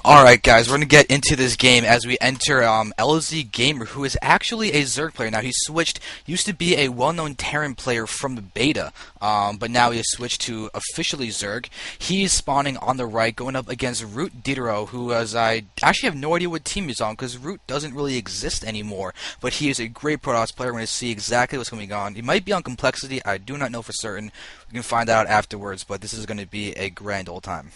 Alright guys, we're going to get into this game as we enter EGLZGamer, who is actually a Zerg player. Now he switched, used to be a well-known Terran player from the beta, but now he has switched to officially Zerg. He's spawning on the right, going up against RootDdoro, who I actually have no idea what team he's on, because Root doesn't really exist anymore, but he is a great Protoss player. We're going to see exactly what's going on. He might be on Complexity, I do not know for certain. We can find out afterwards, but this is going to be a grand old time.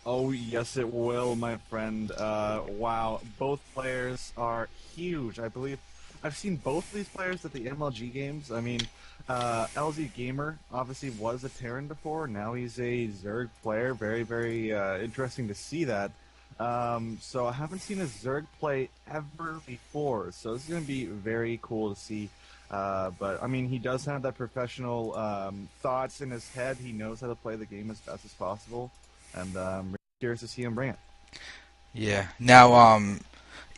Oh, yes, it will, my friend. Wow, both players are huge. I believe I've seen both of these players at the MLG games. I mean, EGLZGamer obviously was a Terran before. Now he's a Zerg player. Very, very interesting to see that. So I haven't seen a Zerg play ever before. So this is going to be very cool to see. But, I mean, he does have that professional thoughts in his head. He knows how to play the game as best as possible. And I'm curious to see him bring it. Yeah. Now,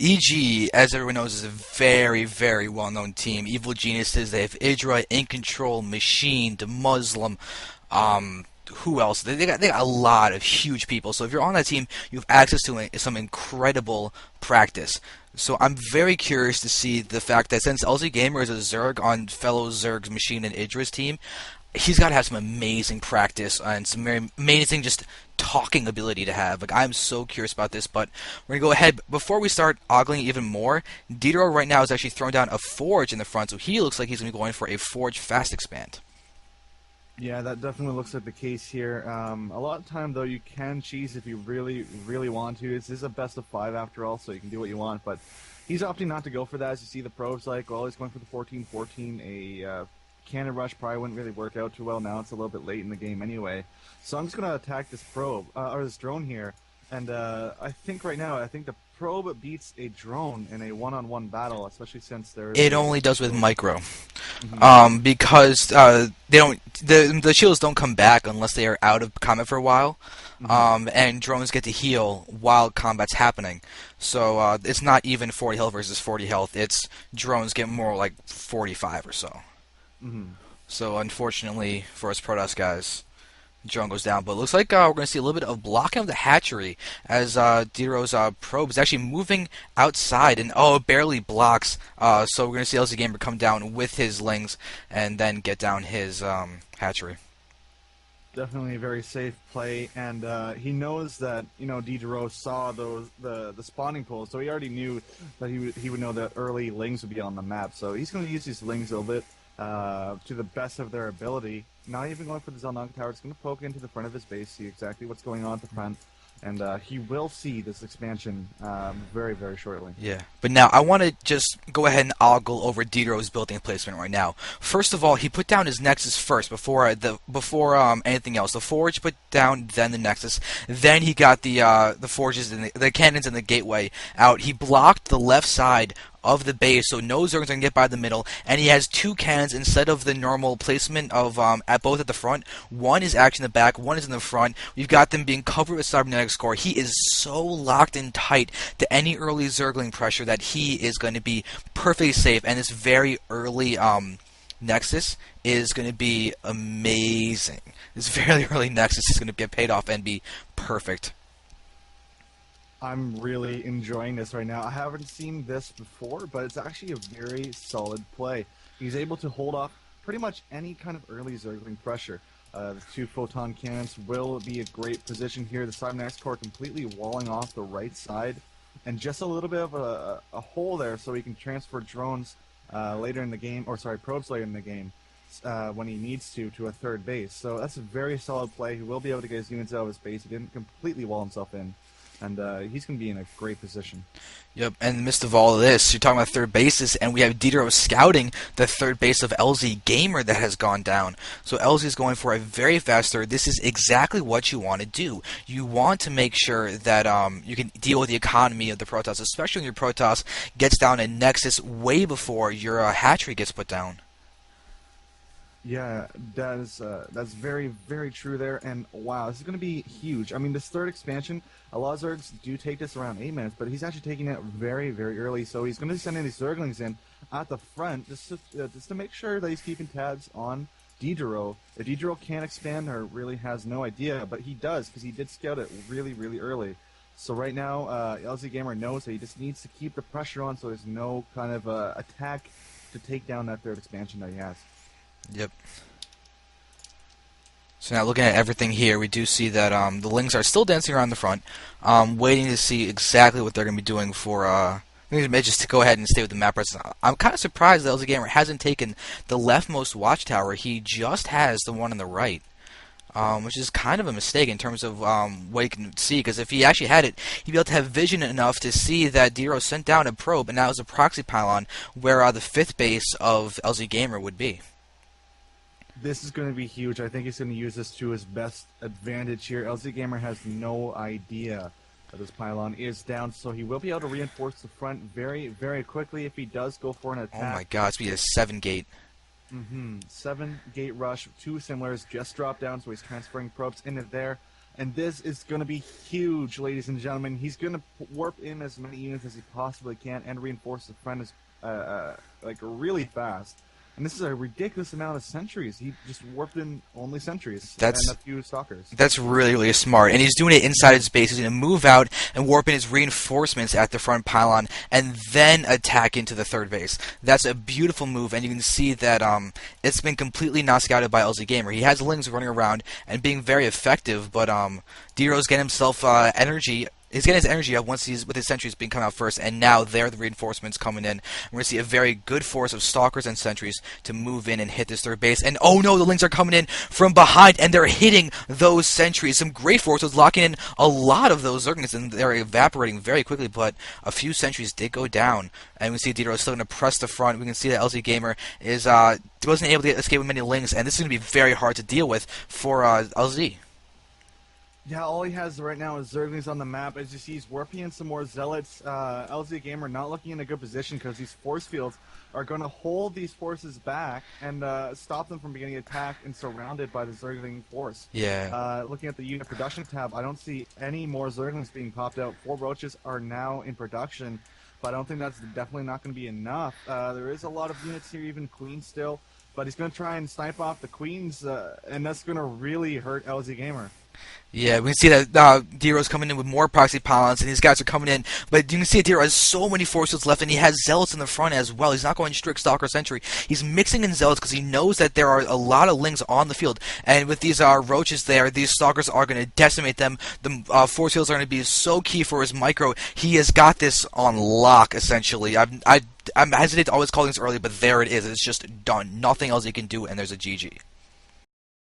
EG, as everyone knows, is a very, very well-known team. Evil Geniuses. They have Idra, In Control, Machine, The Muslim. Who else? They got a lot of huge people. So if you're on that team, you have access to some incredible practice. So I'm very curious to see the fact that since EGLZGamer is a Zerg on fellow Zerg's Machine and Idra's team, he's got to have some amazing practice and some very amazing just talking ability to have. Like, I'm so curious about this, but we're going to go ahead. Before we start ogling even more, DDoro right now is actually throwing down a Forge in the front, so he looks like he's going to be going for a Forge fast expand. Yeah, that definitely looks like the case here. A lot of time, though, you can cheese if you really, really want to. This is a best of 5 after all, so you can do what you want, but he's opting not to go for that. As you see, the probes like, well, he's going for the 14-14, a cannon rush probably wouldn't really work out too well. Now it's a little bit late in the game anyway. So I'm just going to attack this probe, or this drone here. And I think right now, the probe beats a drone in a one-on-one battle, especially since there's... It only does with micro. Mm-hmm. Because they don't, the shields don't come back unless they are out of combat for a while. Mm-hmm. And drones get to heal while combat's happening. So it's not even 40 health versus 40 health. It's drones get more like 45 or so. Mm-hmm. So unfortunately for us Protoss guys, drone goes down. But it looks like we're going to see a little bit of blocking of the hatchery as DDoro's probe is actually moving outside, and it barely blocks. So we're going to see EGLZGamer come down with his lings and then get down his hatchery. Definitely a very safe play, and he knows that DDoro saw the spawning pools, so he already knew that he would know that early lings would be on the map. So he's going to use these lings a little bit to the best of their ability. Not even going for the Zelnok tower. It's going to poke into the front of his base, see exactly what's going on at the front, and he will see this expansion very, very shortly. Yeah, but now I want to just go ahead and ogle over DDoro's building placement right now. First of all, he put down his Nexus first before anything else. The Forge put down, then the Nexus. Then he got the Forges and the cannons and the gateway out. He blocked the left side of the base, so no Zergs can get by the middle, and he has 2 cannons instead of the normal placement of both at the front. One is actually in the back, one is in the front. We've got them being covered with cybernetics core. He is so locked in tight to any early Zergling pressure that he is going to be perfectly safe, and this very early Nexus is going to be amazing. This very early Nexus is going to get paid off and be perfect. I'm really enjoying this right now. I haven't seen this before, but it's actually a very solid play. He's able to hold off pretty much any kind of early Zergling pressure. The 2 photon cannons will be a great position here. The Cybernetics core completely walling off the right side, and just a little bit of a hole there so he can transfer drones later in the game, or sorry, probes later in the game when he needs to a third base. So that's a very solid play. He will be able to get his units out of his base. He didn't completely wall himself in. And he's going to be in a great position. Yep, and in the midst of all of this, you're talking about third bases, and we have DDoro scouting the third base of EGLZGamer that has gone down. So EGLZ is going for a very fast third. This is exactly what you want to do. You want to make sure that you can deal with the economy of the Protoss, especially when your Protoss gets down a Nexus way before your hatchery gets put down. Yeah, that's very, very true there, and wow, this is going to be huge. I mean, this third expansion, a lot of Zergs do take this around 8 minutes, but he's actually taking it very, very early, so he's going to be sending these Zerglings in at the front just to make sure that he's keeping tabs on DDoro. If DDoro can't expand or really has no idea, but he does, because he did scout it really, really early. So right now, LZGamer knows that he just needs to keep the pressure on so there's no kind of attack to take down that third expansion that he has. Yep. So now looking at everything here, we do see that the Lings are still dancing around the front, waiting to see exactly what they're going to be doing for just to go ahead and stay with the map presence. I'm kind of surprised that LZGamer hasn't taken the leftmost watchtower. He just has the one on the right. Which is kind of a mistake in terms of what he can see, because if he actually had it, he'd be able to have vision enough to see that DDoro sent down a probe, and that was a proxy pylon where the 5th base of LZGamer would be. This is going to be huge. I think he's going to use this to his best advantage here. LZGamer has no idea that this pylon is down, so he will be able to reinforce the front very, very quickly if he does go for an attack. Oh my god, it's be a 7-gate. 7-gate rush, 2 similars just dropped down, so he's transferring probes into there. And this is going to be huge, ladies and gentlemen. He's going to warp in as many units as he possibly can and reinforce the front as, like really fast. And this is a ridiculous amount of sentries. He just warped in only sentries and a few stalkers. That's really, really smart. And he's doing it inside his base. He's going to move out and warp in his reinforcements at the front pylon and then attack into the 3rd base. That's a beautiful move, and you can see that it's been completely not scouted by LZGamer. He has Lings running around and being very effective, but DDoro's getting himself energy. He's getting his energy up once he's with his sentries being come out first, and now they're the reinforcements coming in. We're going to see a very good force of stalkers and sentries to move in and hit this 3rd base. And oh no, the Lings are coming in from behind, and they're hitting those sentries. Some great forces locking in a lot of those Zerglings, and they're evaporating very quickly, but a few sentries did go down. And we see DDoro still going to press the front. We can see that LZGamer is wasn't able to escape with many Lings, and this is going to be very hard to deal with for LZ. Yeah, all he has right now is Zerglings on the map. As you see, he's warping in some more Zealots. LZGamer not looking in a good position because these force fields are going to hold these forces back and stop them from getting attacked and surrounded by the Zergling force. Yeah. Looking at the unit production tab, I don't see any more Zerglings being popped out. 4 roaches are now in production, but I don't think that's definitely not going to be enough. There is a lot of units here, even Queens still, but he's going to try and snipe off the Queens, and that's going to really hurt LZGamer. Yeah, we can see that DDoro's coming in with more proxy pylons, and these guys are coming in. But you can see that DDoro has so many force fields left, and he has Zealots in the front as well. He's not going strict Stalker Sentry. He's mixing in Zealots because he knows that there are a lot of Lings on the field. And with these Roaches there, these Stalkers are going to decimate them. The force fields are going to be so key for his micro. He has got this on lock, essentially. I'm hesitant to always call things early, but there it is. It's just done. Nothing else he can do, and there's a GG.